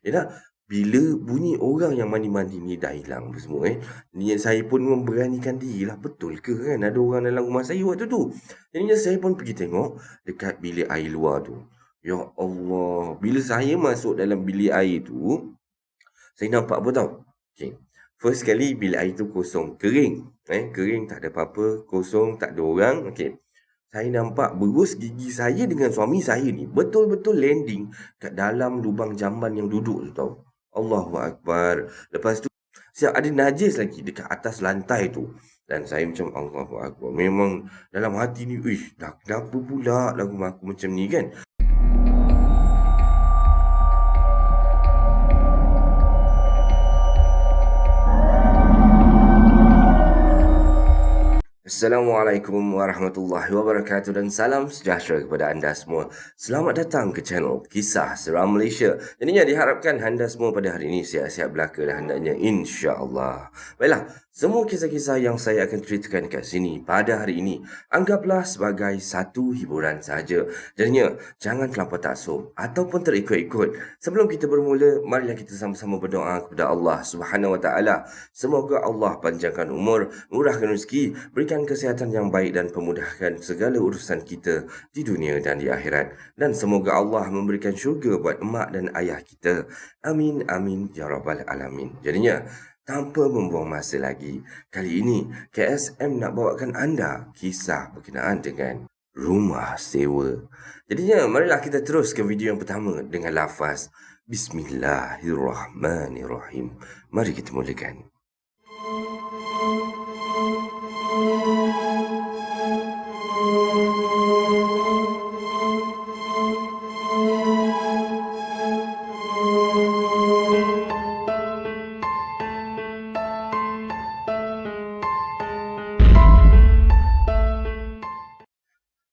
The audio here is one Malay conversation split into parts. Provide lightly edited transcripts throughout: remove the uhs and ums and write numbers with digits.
Yalah, bila bunyi orang yang mandi-mandi ni dah hilang apa semua niat saya pun memberanikan diri lah, betul ke kan ada orang dalam rumah saya waktu tu. Jadinya saya pun pergi tengok dekat bilik air luar tu. Ya Allah, bila saya masuk dalam bilik air tu, saya nampak apa tau? Okay. First sekali bilik air tu kosong, kering. Kering, tak ada apa-apa, kosong, tak ada orang. Okay. Saya nampak berus gigi saya dengan suami saya ni betul-betul landing kat dalam lubang jamban yang duduk tu tau. Allahu Akbar. Lepas tu siap ada najis lagi dekat atas lantai tu. Dan saya macam Allahu Akbar. Memang dalam hati ni, dah kenapa pula lagu aku macam ni kan? Assalamualaikum warahmatullahi wabarakatuh dan salam sejahtera kepada anda semua. Selamat datang ke channel Kisah Seram Malaysia. Jadinya diharapkan anda semua pada hari ini sihat-sihat belaka dan hendaknya insya-Allah. Baiklah, semua kisah-kisah yang saya akan ceritakan kat sini pada hari ini anggaplah sebagai satu hiburan sahaja. Jadinya jangan terlampau taksub ataupun terikut-ikut. Sebelum kita bermula, marilah kita sama-sama berdoa kepada Allah Subhanahu Wa Taala. Semoga Allah panjangkan umur, murahkan rezeki, berikan kesihatan yang baik dan pemudahkan segala urusan kita di dunia dan di akhirat. Dan semoga Allah memberikan syurga buat emak dan ayah kita. Amin, amin, ya rabbal alamin. Jadinya, tanpa membuang masa lagi, kali ini KSM nak bawakan anda kisah berkenaan dengan rumah sewa. Jadinya, marilah kita terus ke video yang pertama dengan lafaz Bismillahirrahmanirrahim. Mari kita mulakan.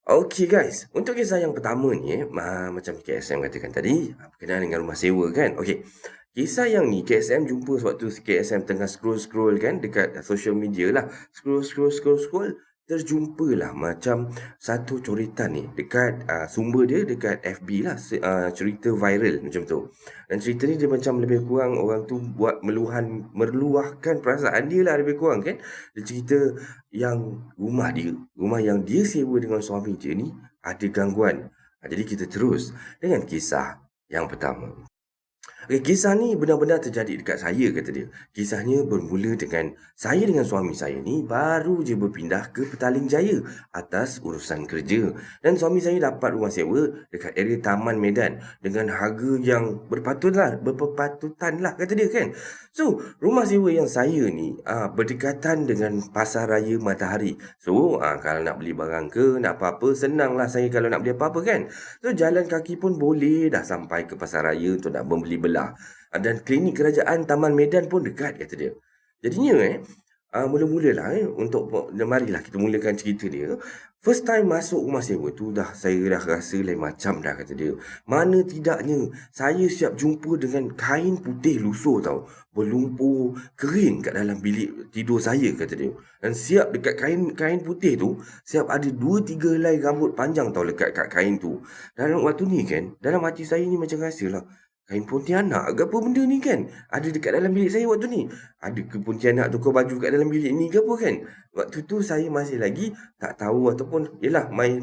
Okey guys, untuk kisah yang pertama ni macam KSM katakan tadi, berkenaan dengan rumah sewa kan. Okey. Kisah yang ni KSM jumpa sewaktu KSM tengah scroll-scroll kan dekat social media lah. Scroll, terjumpalah macam satu coretan ni dekat sumber dia dekat FB lah, cerita viral macam tu. Dan cerita ni dia macam lebih kurang orang tu buat meluahkan perasaan dia lah lebih kurang kan. Dia cerita yang rumah yang dia sewa dengan suami dia ni ada gangguan. Jadi kita terus dengan kisah yang pertama. Kisah ni benar-benar terjadi dekat saya, kata dia. Kisahnya bermula dengan saya dengan suami saya ni baru je berpindah ke Petaling Jaya atas urusan kerja. Dan suami saya dapat rumah sewa dekat area Taman Medan dengan harga yang berpatutan lah, kata dia kan. So, rumah sewa yang saya ni berdekatan dengan Pasar Raya Matahari. So, kalau nak beli barang ke, nak apa-apa, senang lah saya kalau nak beli apa-apa kan. So, jalan kaki pun boleh dah sampai ke Pasar Raya untuk nak membeli belah. Dan klinik kerajaan Taman Medan pun dekat, kata dia. Jadinya mula-mulalah untuk marilah kita mulakan cerita dia. First time masuk rumah sewa tu saya dah rasa lain macam dah, kata dia. Mana tidaknya saya siap jumpa dengan kain putih lusuh tau, berlumpur kering kat dalam bilik tidur saya, kata dia. Dan siap dekat kain putih tu siap ada 2-3 helai rambut panjang tau lekat kat kain tu. Dalam waktu ni kan, dalam hati saya ni macam rasalah kain pontianak ke apa benda ni kan? Ada dekat dalam bilik saya waktu ni. Ada ke pontianak tukar baju kat dalam bilik ni ke apa kan? Waktu tu saya masih lagi tak tahu ataupun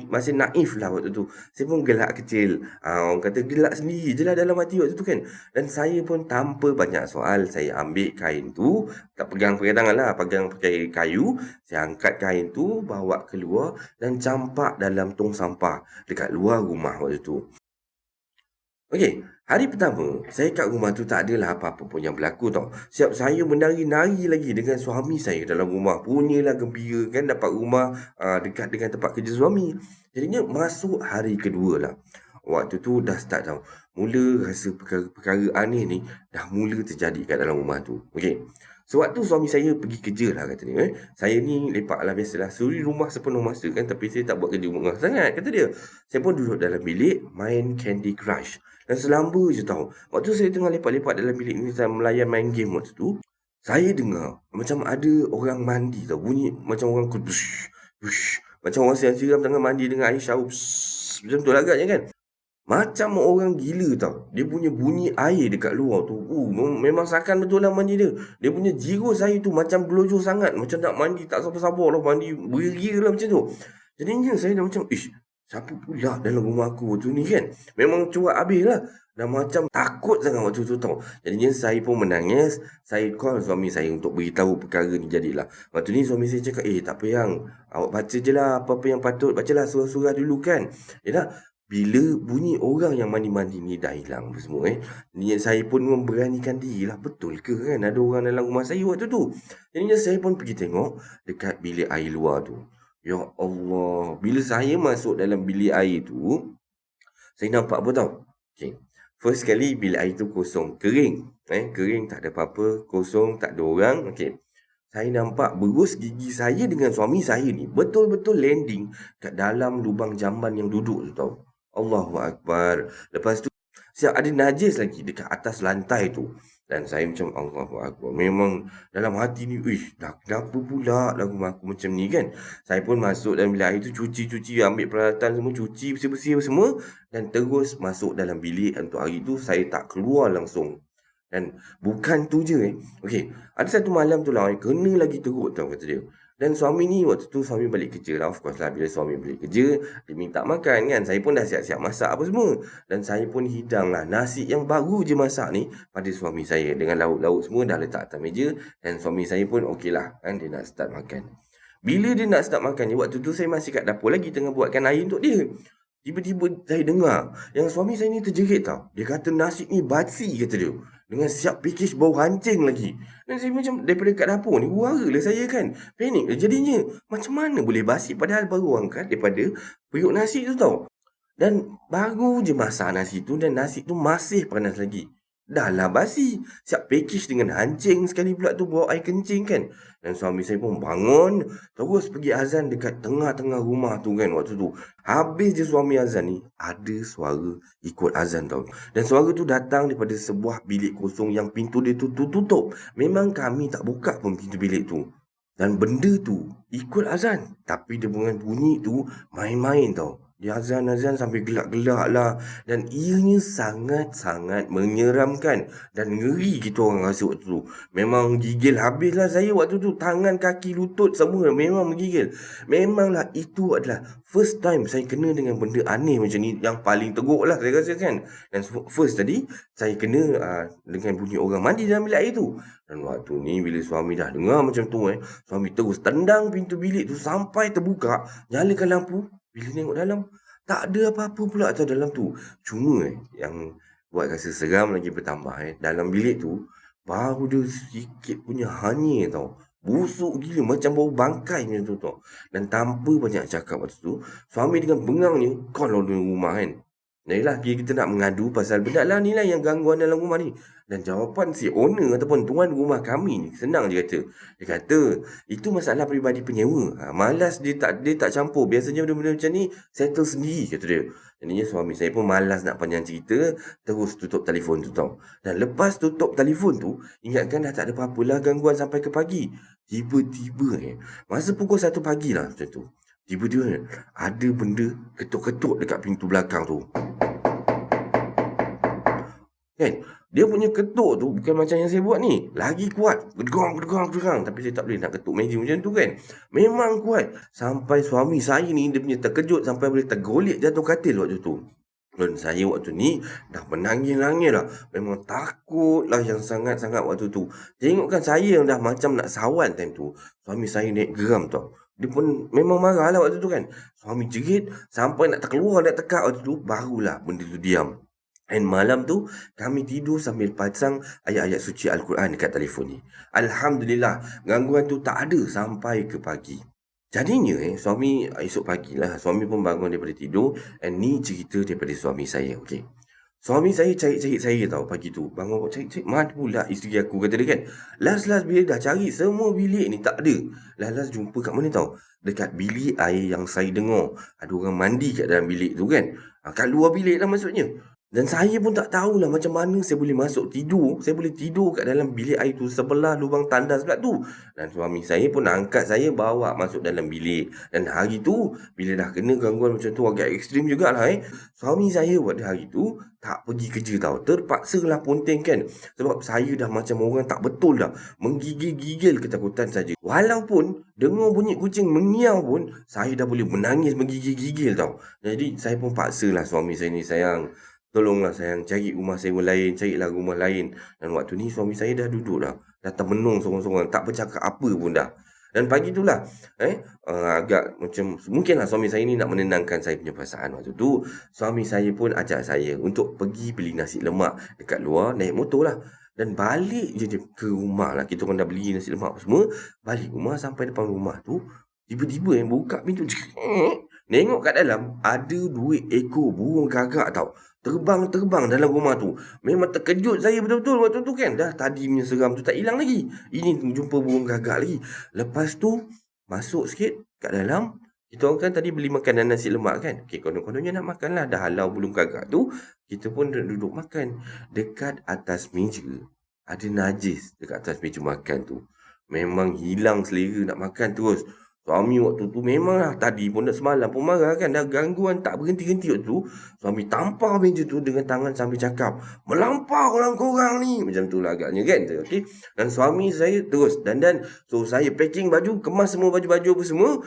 masih naif lah waktu tu. Saya pun gelak kecil. Orang kata gelak sendiri je lah dalam hati waktu tu kan. Dan saya pun tanpa banyak soal, saya ambil kain tu, tak pegang pakai tangan lah, pegang pakai kayu. Saya angkat kain tu, bawa keluar dan campak dalam tong sampah dekat luar rumah waktu tu. Okey, hari pertama, saya kat rumah tu tak adalah apa-apa pun yang berlaku tau. Siap saya menari-nari lagi dengan suami saya dalam rumah. Punyalah gembira kan dapat rumah dekat dengan tempat kerja suami. Jadinya masuk hari kedua lah. Waktu tu dah start tau. Mula rasa perkara-perkara aneh ni dah mula terjadi kat dalam rumah tu. Okey. Sewaktu suami saya pergi kerja lah, kata dia. Saya ni lepak lah biasalah. Suri rumah sepenuh masa kan. Tapi saya tak buat kerja rumah sangat, kata dia. Saya pun duduk dalam bilik main Candy Crush. Dan selamba je tau. Waktu saya tengah lepak-lepak dalam bilik ni, saya melayan main game waktu tu, saya dengar macam ada orang mandi tau. Bunyi macam orang bush. Macam orang siram tangan mandi dengan air shower. Macam tu lah agaknya kan. Macam orang gila tau. Dia punya bunyi air dekat luar tu. Memang sakan betul lah mandi dia. Dia punya jirus air tu macam gelojor sangat. Macam nak mandi tak sabar-sabar lah. Mandi beria lah macam tu. Jadinya saya dah macam, siapa pula dalam rumah aku tu ni kan? Memang cuak habis lah. Dah macam takut sangat waktu tu tau. Jadinya saya pun menangis. Saya call suami saya untuk beritahu perkara ni jadilah. Waktu ni suami saya cakap, tak apa yang. Awak baca je lah apa-apa yang patut. Bacalah surah-surah dulu kan. Yalah. Bila bunyi orang yang mandi-mandi ni dah hilang apa semua niat saya pun memberanikan diri lah. Betul ke kan ada orang dalam rumah saya waktu tu. Jadinya saya pun pergi tengok dekat bilik air luar tu. Ya Allah. Bila saya masuk dalam bilik air tu, saya nampak apa tau? Okay. First sekali bilik air tu kosong. Kering. Kering tak ada apa-apa. Kosong tak ada orang. Okay. Saya nampak berus gigi saya dengan suami saya ni betul-betul landing kat dalam lubang jamban yang duduk tu tau. Allahu Akbar. Lepas tu siap ada najis lagi dekat atas lantai tu. Dan saya macam Allahu Akbar. Memang dalam hati ni, dah kenapa pula lagu aku macam ni kan. Saya pun masuk dalam bilik air tu cuci-cuci, ambil peralatan semua, cuci bersih-bersih semua. Dan terus masuk dalam bilik untuk hari tu saya tak keluar langsung. Dan bukan tu je Okey, ada satu malam tu lah kena lagi teruk tau kata dia. Dan suami ni waktu tu suami balik kerja lah. Of course lah bila suami balik kerja, dia minta makan kan. Saya pun dah siap-siap masak apa semua. Dan saya pun hidang lah nasi yang baru je masak ni pada suami saya. Dengan lauk-lauk semua dah letak atas meja. Dan suami saya pun okey lah kan, dia nak start makan. Bila dia nak start makan ni, waktu tu saya masih kat dapur lagi tengah buatkan air untuk dia. Tiba-tiba saya dengar yang suami saya ni terjerit tau. Dia kata nasi ni basi kata dia. Dengan siap pikis bau hancing lagi. Dan saya macam daripada kat dapur ni, huara lah saya kan. Panik lah jadinya. Macam mana boleh basi padahal baru angkat daripada periuk nasi tu tau. Dan baru je masak nasi tu dan nasi tu masih panas lagi. Dah lah basi. Siap package dengan hancing sekali pula tu bawa air kencing kan. Dan suami saya pun bangun. Terus pergi azan dekat tengah-tengah rumah tu kan waktu tu. Habis je suami azan ni. Ada suara ikut azan tau. Dan suara tu datang daripada sebuah bilik kosong yang pintu dia tu tutup. Memang kami tak buka pun pintu bilik tu. Dan benda tu ikut azan. Tapi dia dengan bunyi tu main-main tau. Dia azan-azan sampai gelak-gelak lah. Dan ianya sangat-sangat menyeramkan. Dan ngeri kita orang rasa waktu tu. Memang gigil habislah saya waktu tu. Tangan, kaki, lutut semua memang menggigil. Memanglah itu adalah first time saya kena dengan benda aneh macam ni. Yang paling teruk lah saya rasa kan. Dan first tadi saya kena dengan bunyi orang mandi dalam bilik air tu. Dan waktu ni bila suami dah dengar macam tu suami terus tendang pintu bilik tu sampai terbuka. Nyalakan lampu. Bila tengok dalam, tak ada apa-apa pula atas dalam tu. Cuma yang buat rasa seram lagi bertambah dalam bilik tu, baru dia sikit punya hanyir tau. Busuk gila macam bau bangkai macam tu tau. Dan tanpa banyak cakap waktu tu, suami dengan bengangnya call orang rumah kan. Yalah, kita nak mengadu pasal benda lah ni lah yang gangguan dalam rumah ni. Dan jawapan si owner ataupun tuan rumah kami ni senang je kata. Dia kata, itu masalah peribadi penyewa. Malas dia tak campur. Biasanya benda-benda macam ni settle sendiri kata dia. Jadinya suami saya pun malas nak panjang cerita. Terus tutup telefon tu tau. Dan lepas tutup telefon tu, ingatkan dah tak ada apa-apalah gangguan sampai ke pagi. Tiba-tiba masa pukul 1 pagi lah macam tu. Tiba-tiba ada benda ketuk-ketuk dekat pintu belakang tu. Kan? Dia punya ketuk tu bukan macam yang saya buat ni. Lagi kuat. Gedegong. Tapi saya tak boleh nak ketuk meja macam tu kan. Memang kuat. Sampai suami saya ni dia punya terkejut sampai boleh tergolek jatuh katil waktu tu. Dan saya waktu ni dah menangis-nangis lah. Memang takut lah yang sangat-sangat waktu tu. Tengokkan saya yang dah macam nak sawan time tu. Suami saya naik geram tau. Dia pun memang marah lah waktu tu kan. Suami jerit sampai nak terkeluar, nak tekak waktu tu. Barulah benda tu diam. Dan malam tu kami tidur sambil pasang ayat-ayat suci Al-Quran dekat telefon ni. Alhamdulillah gangguan tu tak ada sampai ke pagi. Jadinya suami esok pagilah suami pun bangun daripada tidur. And ni cerita daripada suami saya. Okay. Suami saya cari-cari saya tau pagi tu. Bangun cari-cari. Mana pula isteri aku kata dia kan. Last bila dah cari semua bilik ni tak ada. Last jumpa kat mana tau. Dekat bilik air yang saya dengar. Ada orang mandi kat dalam bilik tu kan. Kat luar bilik lah maksudnya. Dan saya pun tak tahulah macam mana saya boleh masuk tidur. Saya boleh tidur kat dalam bilik air tu sebelah lubang tandas pula tu. Dan suami saya pun angkat saya bawa masuk dalam bilik. Dan hari tu bila dah kena gangguan macam tu agak ekstrim jugalah Suami saya pada hari tu tak pergi kerja tau. Terpaksalah ponteng kan. Sebab saya dah macam orang tak betul dah. Menggigil-gigil ketakutan saja. Walaupun dengar bunyi kucing mengiau pun saya dah boleh menangis menggigil-gigil tau. Jadi saya pun paksalah suami saya ni, sayang, tolonglah sayang, cari rumah sewa lain, carilah rumah lain. Dan waktu ni suami saya dah duduk dah. Dah termenung sorang-sorang, tak bercakap apa pun dah. Dan pagi tu lah, agak macam, mungkinlah suami saya ni nak menenangkan saya punya perasaan waktu tu. Suami saya pun ajak saya untuk pergi beli nasi lemak dekat luar, naik motor lah. Dan balik je dia ke rumah lah. Kita orang dah beli nasi lemak semua. Balik rumah, sampai depan rumah tu, tiba-tiba yang buka pintu. Nengok kat dalam, ada 2 ekor burung gagak tau. Terbang-terbang dalam rumah tu. Memang terkejut saya betul-betul waktu tu kan. Dah tadi punya seram tu tak hilang lagi. Ini jumpa burung gagak lagi. Lepas tu, masuk sikit kat dalam. Kita orang kan tadi beli makanan nasi lemak kan. Okay, konon-kononnya nak makan lah. Dah halau burung gagak tu. Kita pun duduk makan. Dekat atas meja, ada najis dekat atas meja makan tu. Memang hilang selera nak makan terus. Suami waktu tu memanglah tadi pun semalam pun marah kan. Dah gangguan tak berhenti-henti waktu tu. Suami tampar meja tu dengan tangan sambil cakap, "Melampau lah korang ni." Macam tu lah agaknya kan. Okay? Dan suami saya terus dandan. So saya packing baju, kemas semua baju-baju apa semua.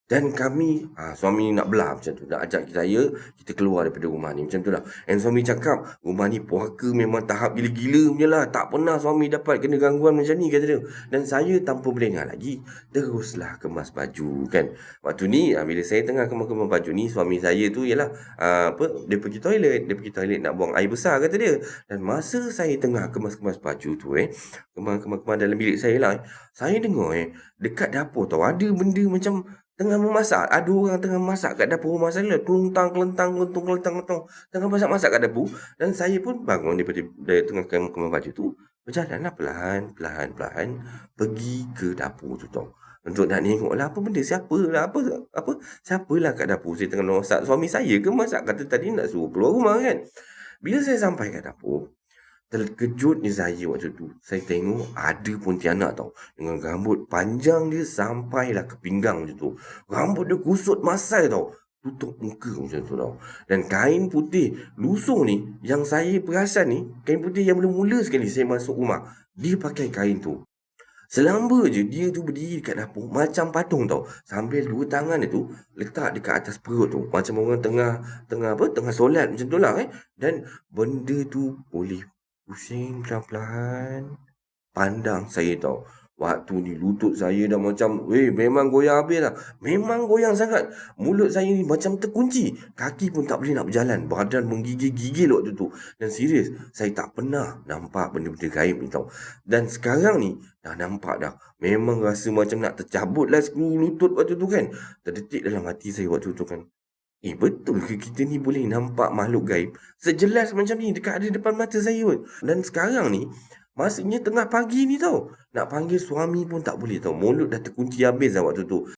Dan kami, suami nak belah macam tu. Nak ajak saya, kita keluar daripada rumah ni. Macam tu lah. Dan suami cakap, rumah ni puaka memang tahap gila-gila punya lah. Tak pernah suami dapat kena gangguan macam ni, kata dia. Dan saya tanpa melengah lagi, teruslah kemas baju kan. Waktu ni, bila saya tengah kemas-kemas baju ni, suami saya tu ialah, dia pergi toilet. Dia pergi toilet nak buang air besar, kata dia. Dan masa saya tengah kemas-kemas baju tu, kemas-kemas dalam bilik saya lah, saya dengar dekat dapur tau, ada benda macam tengah memasak. Ada orang tengah masak kat dapur rumah saya. Kelentang, kelentang, kelentung, kelentang, kelentung. Tengah masak-masak kat dapur. Dan saya pun bangun daripada tengah kemas baju tu. Berjalanlah perlahan-lahan pergi ke dapur tu tau. Untuk nak tengok lah apa benda. Siapalah kat dapur. Saya tengah masak. Suami saya ke masak? Kata tadi nak suruh keluar rumah kan. Bila saya sampai kat dapur, terkejutnya saya waktu tu. Saya tengok ada pontianak tau. Dengan rambut panjang dia sampailah ke pinggang macam tu. Rambut dia kusut masai tau. Tutup muka macam tu tau. Dan kain putih lusuh ni, yang saya perasan ni, kain putih yang mula-mula sekali saya masuk rumah, dia pakai kain tu. Selamba je dia tu berdiri dekat dapur macam patung tau. Sambil 2 tangan dia tu letak dekat atas perut tu. Macam orang tengah solat macam tu lah Dan benda tu boleh pusing pelan-pelan pandang saya tau. Waktu ni lutut saya dah macam, memang goyang habis lah. Memang goyang sangat. Mulut saya ni macam terkunci. Kaki pun tak boleh nak berjalan. Badan menggigil-gigil waktu tu. Dan serius, saya tak pernah nampak benda-benda gaib ni tau. Dan sekarang ni, dah nampak dah. Memang rasa macam nak tercabut lah skru lutut waktu tu kan. Terdetik dalam hati saya waktu tu kan. Betul ke kita ni boleh nampak makhluk gaib sejelas macam ni dekat ada depan mata saya pun. Dan sekarang ni, masanya tengah pagi ni tau. Nak panggil suami pun tak boleh tau. Mulut dah terkunci habis lah waktu tu.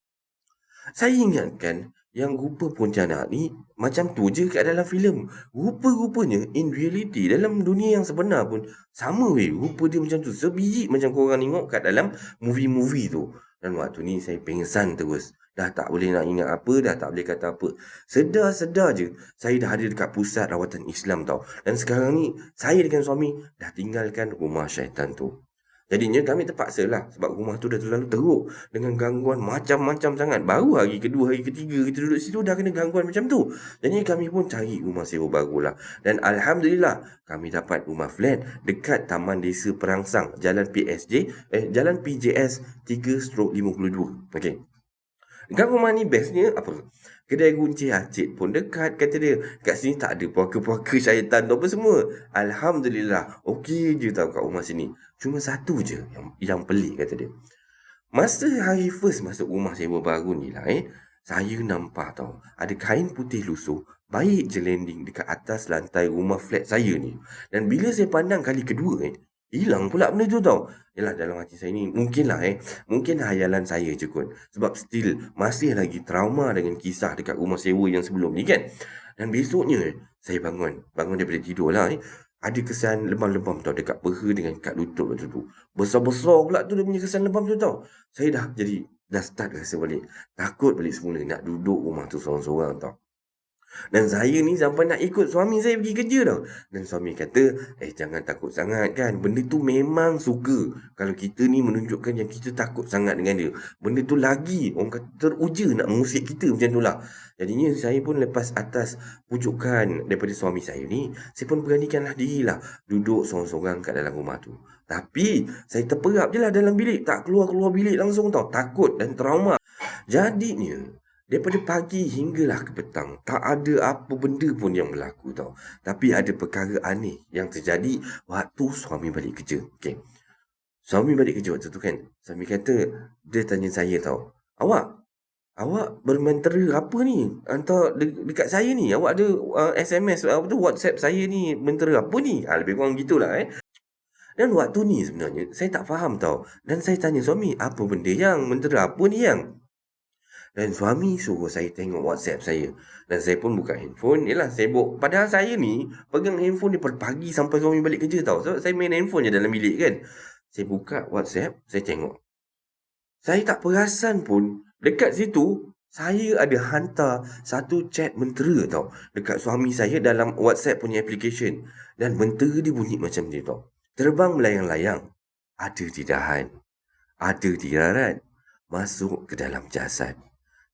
Saya ingatkan yang rupa pontianak ni macam tu je kat dalam filem. Rupa-rupanya in reality dalam dunia yang sebenar pun sama rupa dia macam tu. Sebiji macam korang tengok kat dalam movie-movie tu. Dan waktu ni saya pengsan terus. Dah tak boleh nak ingat apa, dah tak boleh kata apa. Sedar-sedar je saya dah ada dekat pusat rawatan Islam tau. Dan sekarang ni saya dengan suami dah tinggalkan rumah syaitan tu. Jadinya kami terpaksa lah sebab rumah tu dah terlalu teruk dengan gangguan macam-macam sangat. Baru hari kedua, hari ketiga kita duduk situ dah kena gangguan macam tu. Jadi kami pun cari rumah sewa baru lah. Dan Alhamdulillah kami dapat rumah flat dekat Taman Desa Perangsang, Jalan Jalan PJS 3/52. Okey. Dekat rumah ni bestnya apa? Kedai guncir acid pun dekat, kata dia. Kat sini tak ada puaka-puaka syaitan tu apa semua. Alhamdulillah. Okey je tau kat rumah sini. Cuma satu je yang pelik, kata dia. Masa hari first masuk rumah sewa baru ni lah saya nampak tau. Ada kain putih lusuh. Baik je landing dekat atas lantai rumah flat saya ni. Dan bila saya pandang kali kedua hilang pula benda tu tau. Yalah dalam hati saya ni mungkinlah mungkin hayalan saya je kot. Sebab still masih lagi trauma dengan kisah dekat rumah sewa yang sebelum ni kan. Dan besoknya saya bangun daripada tidur lah ada kesan lebam-lebam tau dekat peha dengan kat lutut waktu tu. Besar-besar pula tu dia punya kesan lebam tu tau. Saya dah start rasa balik. Takut balik semula nak duduk rumah tu seorang-seorang tau. Dan saya ni sampai nak ikut suami saya pergi kerja tau. Dan suami kata, jangan takut sangat kan. Benda tu memang suka. Kalau kita ni menunjukkan yang kita takut sangat dengan dia. Benda tu lagi orang kata teruja nak mengusik kita macam tu lah. Jadinya saya pun lepas atas pujukan daripada suami saya ni, saya pun beranikanlah diri lah. Duduk sorang-sorang kat dalam rumah tu. Tapi saya terperap je lah dalam bilik. Tak keluar-keluar bilik langsung tau. Takut dan trauma. Jadinya daripada pagi hinggalah ke petang, tak ada apa benda pun yang berlaku tau. Tapi ada perkara aneh yang terjadi waktu suami balik kerja. Okay. Suami balik kerja waktu tu kan, suami kata, dia tanya saya tau, Awak bermentera apa ni? Hantar dekat saya ni. Awak ada SMS, WhatsApp saya ni, mentera apa ni? Lebih kurang gitulah Dan waktu ni sebenarnya, saya tak faham tau. Dan saya tanya suami, apa benda yang? Mentera apa ni yang? Dan suami suruh saya tengok WhatsApp saya. Dan saya pun buka handphone. Yelah, sibuk. Padahal saya ni pegang handphone daripada pagi sampai suami balik kerja tau. So, saya main handphone je dalam bilik kan. Saya buka WhatsApp, saya tengok. Saya tak perasan pun, dekat situ, saya ada hantar satu chat mentera tau. Dekat suami saya dalam WhatsApp punya application. Dan mentera dia bunyi macam ni tau. Terbang melayang-layang. Ada di dahan. Ada di darat. Masuk ke dalam jasad.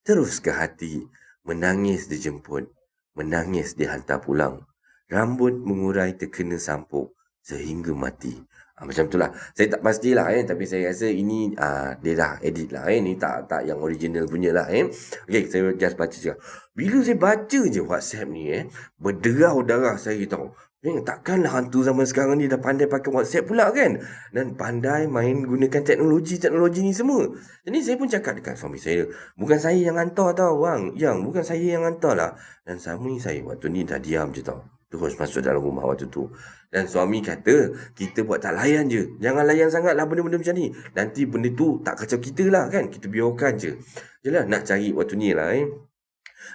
Terus ke hati, menangis dijemput, menangis dihantar pulang. Rambut mengurai terkena sampuk sehingga mati. Macam itulah. Saya tak pastilah tapi saya rasa ini dia dah edit lah ni tak yang original punya lah Okay, saya just baca je. Bila saya baca je WhatsApp ni berderau darah saya tahu. Takkanlah hantu zaman sekarang ni dah pandai pakai WhatsApp pula kan. Dan pandai main gunakan teknologi ni semua. Jadi saya pun cakap dekat suami saya, bukan saya yang hantar tau bang. Bukan saya yang hantar lah. Dan suami saya waktu ni dah diam je tau. Terus masuk dalam rumah waktu tu. Dan suami kata, kita buat tak layan je. Jangan layan sangat lah benda-benda macam ni. Nanti benda tu tak kacau kita lah kan. Kita biarkan je. Yelah nak cari waktu ni lah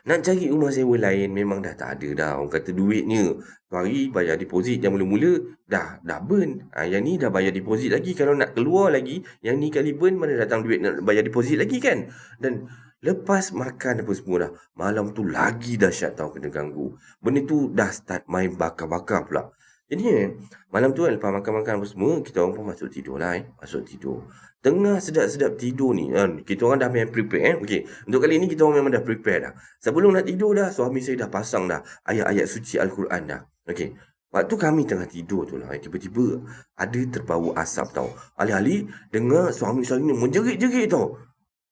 Nak cari rumah sewa lain memang dah tak ada dah. Orang kata duitnya. Tu hari bayar deposit yang mula-mula dah burn. Yang ni dah bayar deposit lagi. Kalau nak keluar lagi, yang ni kali burn mana datang duit nak bayar deposit lagi kan. Dan lepas makan apa semua dah, malam tu lagi dahsyat tau kena ganggu. Benda tu dah start main bakar-bakar pula. Jadi malam tu lepas makan-makan apa semua, kita orang pun masuk tidur lah Masuk tidur. Tengah sedap-sedap tidur ni, kita orang dah main prepare Okay, untuk kali ni kita orang memang dah prepare dah. Sebelum nak tidur dah, suami saya dah pasang dah ayat-ayat suci Al-Quran dah. Okay, waktu kami tengah tidur tu lah, tiba-tiba ada terbau asap tau. Alih-alih dengar suami saya ni menjerit-jerit tau.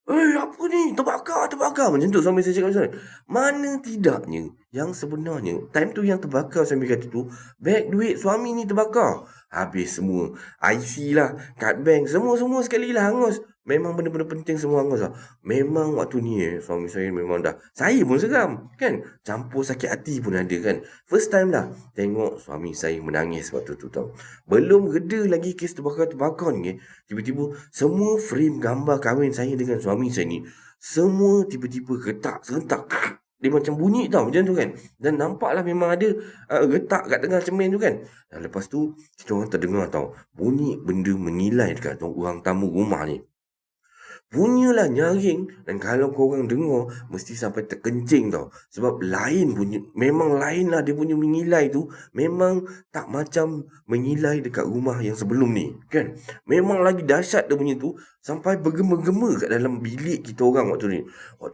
Apa ni? Terbakar. Macam tu suami saya cakap macam ni. Mana tidaknya yang sebenarnya time tu yang terbakar suami kata tu, beg duit suami ni terbakar. Habis semua. IC lah, kad bank, semua sekali lah hangus. Memang benda-benda penting semua hangus lah. Memang waktu ni suami saya memang dah, saya pun seram kan. Campur sakit hati pun ada kan. First time lah tengok suami saya menangis waktu tu tau. Belum reda lagi kes terbakar ni tiba-tiba semua frame gambar kahwin saya dengan suami saya ni semua tiba-tiba retak serentak. Dia macam bunyi tau macam tu kan. Dan nampaklah memang ada retak kat tengah cermin tu kan. Dan lepas tu kita orang terdengar tau bunyi benda menilai dekat orang tamu rumah ni. Punyalah nyaring. Dan kalau korang dengar mesti sampai terkencing tau. Sebab lain punya, memang lain lah dia punya mengilai tu. Memang tak macam mengilai dekat rumah yang sebelum ni kan. Memang lagi dahsyat dia punya tu. Sampai bergema-gema kat dalam bilik kita orang waktu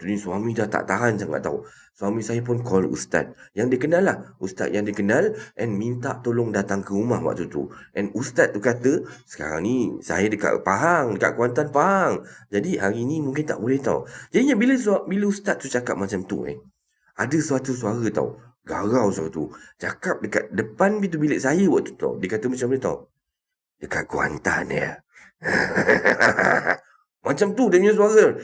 ni suami dah tak tahan sangat tau. Suami saya pun call ustaz yang dia kenal lah. Ustaz yang dia kenal and minta tolong datang ke rumah waktu tu. And ustaz tu kata, sekarang ni saya dekat Pahang, dekat Kuantan Pahang. Jadi hari ni mungkin tak boleh tau. Jadinya bila ustaz tu cakap macam tu ada suatu suara tau. Garau suara tu. Cakap dekat depan pintu bilik saya waktu tu. Dia kata macam ni tau. Dekat Kuantan Macam tu dia punya suara.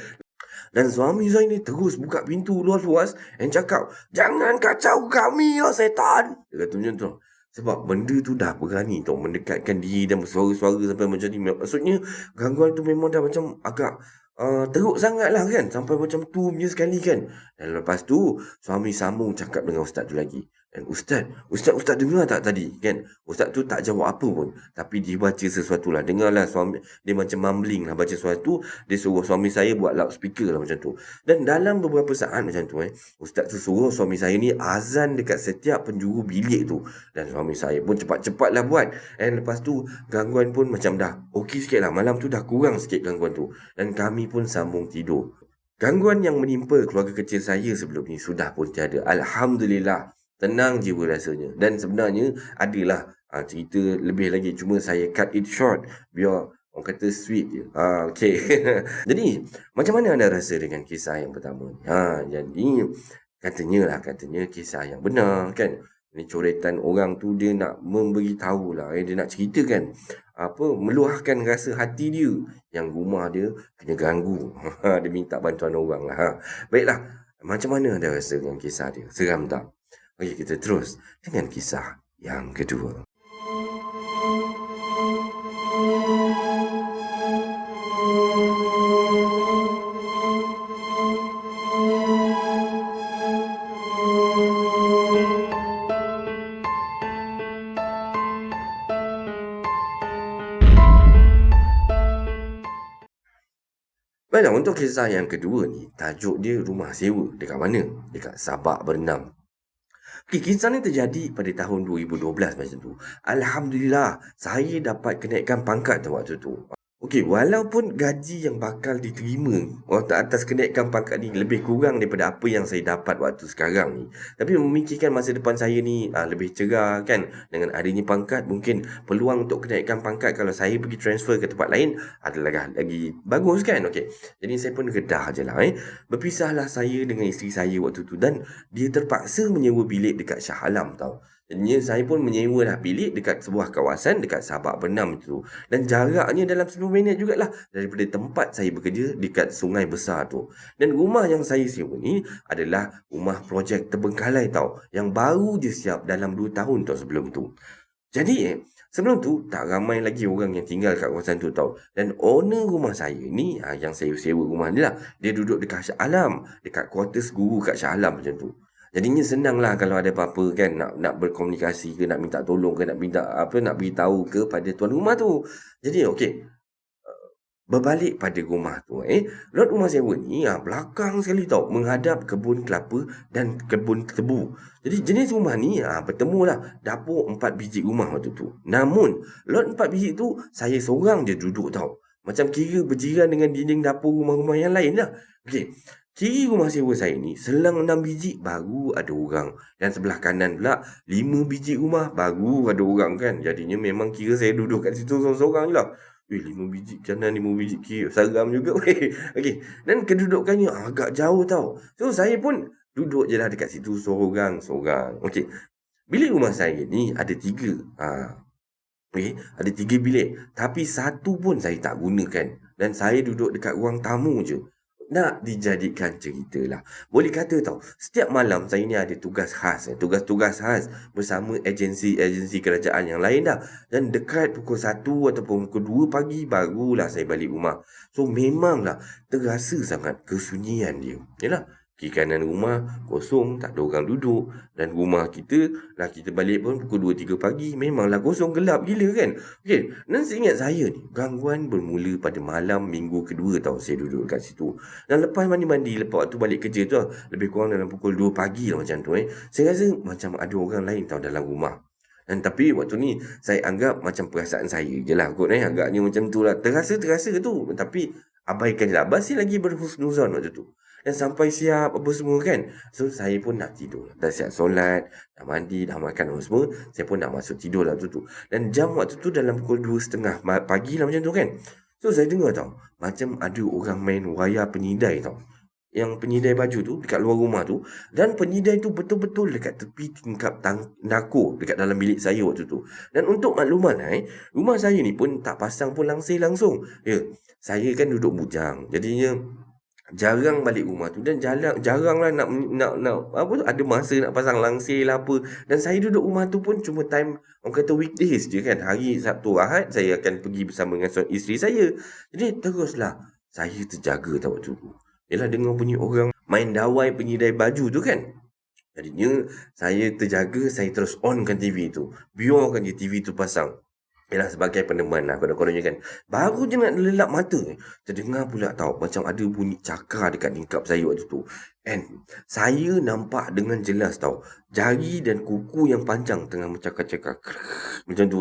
Dan suami saya ni terus buka pintu luas-luas and cakap, jangan kacau kami ya setan. Dia kata macam tu. Sebab benda tu dah berani tau mendekatkan diri dan bersuara-suara sampai macam ni. Maksudnya gangguan tu memang dah macam agak teruk sangatlah kan, sampai macam tu punya sekali kan. Dan lepas tu, suami sambung cakap dengan ustaz tu lagi. Dan ustaz dengar tak tadi kan? Ustaz tu tak jawab apa pun. Tapi dia baca sesuatu lah. Dengarlah suami, dia macam mumbling lah baca sesuatu. Dia suruh suami saya buat loudspeaker lah macam tu. Dan dalam beberapa saat macam tu ustaz tu suruh suami saya ni azan dekat setiap penjuru bilik tu. Dan suami saya pun cepat-cepat lah buat. Dan lepas tu, gangguan pun macam dah okey sikit lah. Malam tu dah kurang sikit gangguan tu. Dan kami pun sambung tidur. Gangguan yang menimpa keluarga kecil saya sebelum ni sudah pun tiada. Alhamdulillah. Tenang jiwa rasanya. Dan sebenarnya adalah cerita lebih lagi. Cuma saya cut it short. Biar orang kata sweet je. Okay. Jadi, macam mana anda rasa dengan kisah yang pertama ni? Jadi, katanya kisah yang benar kan. Ini coretan orang tu dia nak memberitahu lah. Dia nak ceritakan meluahkan rasa hati dia yang rumah dia kena ganggu. Dia minta bantuan orang lah. Baiklah, macam mana anda rasa dengan kisah dia? Seram tak? Okey, kita terus dengan kisah yang kedua. Baiklah, untuk kisah yang kedua ni, tajuk dia rumah sewa. Dekat mana? Dekat Sabak Bernam. Okay, kisah ni terjadi pada tahun 2012 macam tu. Alhamdulillah, saya dapat kenaikan pangkat waktu tu. Okey, walaupun gaji yang bakal diterima waktu atas kenaikan pangkat ni lebih kurang daripada apa yang saya dapat waktu sekarang ni. Tapi memikirkan masa depan saya ni lebih cerah kan. Dengan adanya pangkat, mungkin peluang untuk kenaikan pangkat kalau saya pergi transfer ke tempat lain adalah lagi bagus kan. Okey, jadi saya pun redah je lah. Berpisahlah saya dengan isteri saya waktu tu dan dia terpaksa menyewa bilik dekat Shah Alam tau. Jadinya saya pun menyewa lah bilik dekat sebuah kawasan dekat Sabak Bernam tu. Dan jaraknya dalam 10 minit jugalah daripada tempat saya bekerja dekat Sungai Besar tu. Dan rumah yang saya sewa ni adalah rumah projek terbengkalai tau. Yang baru je siap dalam 2 tahun tau sebelum tu. Jadi sebelum tu tak ramai lagi orang yang tinggal kat kawasan tu tau. Dan owner rumah saya ni yang saya sewa rumah ni lah, dia duduk dekat Shah Alam, dekat quarters guru kat Shah Alam macam tu. Jadinya senang lah kalau ada apa-apa kan, nak berkomunikasi ke, nak minta tolong ke, nak beritahu ke pada tuan rumah tu. Jadi okey, berbalik pada rumah tu lot rumah sewa ni belakang sekali tau, menghadap kebun kelapa dan kebun tebu. Jadi jenis rumah ni bertemulah dapur 4 biji rumah waktu tu. Namun lot 4 biji tu saya seorang je duduk tau. Macam kira berjiran dengan dinding dapur rumah-rumah yang lain lah. Okey, kiri rumah sewa saya ni selang 6 biji baru ada orang. Dan sebelah kanan pula 5 biji rumah baru ada orang kan. Jadinya memang kira saya duduk kat situ seorang-seorang je lah. 5 biji kanan, 5 biji kiri. Seram juga. Okey. Dan kedudukannya agak jauh tau. So saya pun duduk je lah dekat situ seorang-seorang. Okey. Bilik rumah saya ni ada 3. Okey, ada 3 bilik. Tapi satu pun saya tak gunakan. Dan saya duduk dekat ruang tamu je. Nak dijadikan cerita lah. Boleh kata tau, setiap malam saya ni ada tugas khas. Tugas-tugas khas bersama agensi-agensi kerajaan yang lain dah. Dan dekat pukul 1 ataupun pukul 2 pagi barulah saya balik rumah. So memanglah terasa sangat kesunyian dia. Yalah, kiri kanan rumah kosong, tak ada orang duduk. Dan rumah kita balik pun pukul 2-3 pagi. Memanglah kosong, gelap gila kan. Okey, dan seingat saya ni, gangguan bermula pada malam minggu kedua tau saya duduk kat situ. Dan lepas mandi-mandi, lepas waktu balik kerja tu lebih kurang dalam pukul 2 pagi lah macam tu saya rasa macam ada orang lain tau dalam rumah. Dan tapi waktu ni saya anggap macam perasaan saya je lah kot agaknya macam tu lah. Terasa tu. Tapi abaikan je lah. Masih lagi berhusnuzon waktu tu. Dan sampai siap apa semua kan. So saya pun nak tidur. Dah siap solat, dah mandi, dah makan apa semua. Saya pun nak masuk tidur lah waktu tu. Dan jam waktu tu dalam pukul 2.30 pagi lah macam tu kan. So saya dengar tau, macam ada orang main wayar penyidai tau. Yang penyidai baju tu dekat luar rumah tu. Dan penyidai tu betul-betul dekat tepi tingkap dako dekat dalam bilik saya waktu tu. Dan untuk makluman rumah saya ni pun tak pasang pun langsir langsung. Ya, saya kan duduk bujang. Jadinya jarang balik rumah tu dan jaranglah nak apa tu ada masa nak pasang langsir lah apa. Dan saya duduk rumah tu pun cuma time orang kata weekdays je kan. Hari Sabtu Ahad saya akan pergi bersama dengan isteri saya. Jadi teruslah saya terjaga tau waktu tu. Yalah dengar bunyi orang main dawai penyedai baju tu kan. Jadinya saya terjaga, saya terus onkan TV tu. Biarkan je TV tu pasang. Yalah sebagai peneman lah kononnya kan. Baru je nak lelap mata terdengar pula tau macam ada bunyi cakar dekat tingkap saya waktu tu. And saya nampak dengan jelas tau jari dan kuku yang panjang tengah mencakar-cakar macam tu.